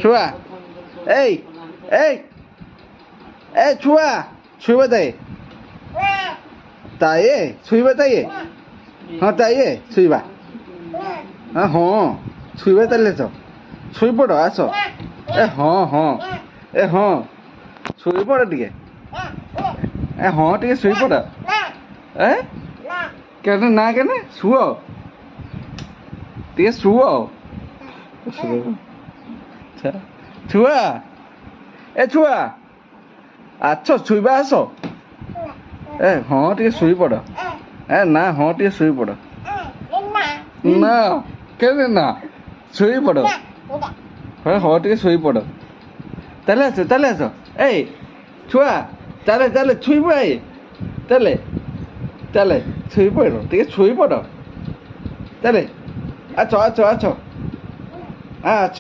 ଛୁଆ ଏଇ ଏଇ ଏ ଛୁଆ ଶୋଇବା ତାଏ ତାଏ ଶୋଇବା ତାଏ ହଁ ତାଏ ଶୋଇବା ହଁ ଶୋଇବା ତାହେଲେ ତ ଶୋଇପଡ଼ ଆସ ଏ ହଁ ଏ ହଁ ଶୋଇପଡ଼ ଟିକେ ଏ ହଁ ଟିକେ ଶୋଇପଡ଼ ଏ କେନେ ନା କେନେ ଶୁଅ ଟିକେ ଶୁଅ ଛୁଆ ଏ ଛୁଆ ଆଛ ଶୋଇବା ଆସ ଏ ହଁ ଟିକେ ଶୋଇପଡ଼ ଏ ନା ହଁ ଟିକେ ଶୋଇପଡ଼ ନା କେନେ ନା ଶୋଇପଡ଼ ହଁ ଟିକେ ଶୋଇପଡ଼ ତାହେଲେ ଆସ ଏଇ ଛୁଆ ଚାଲେ ଶୋଇବ ଏଇ ଚାଲେ ଶୋଇପଡ଼ ଟିକେ ଶୋଇପଡ଼ ଚାଲେ ଆଛ ଆଛ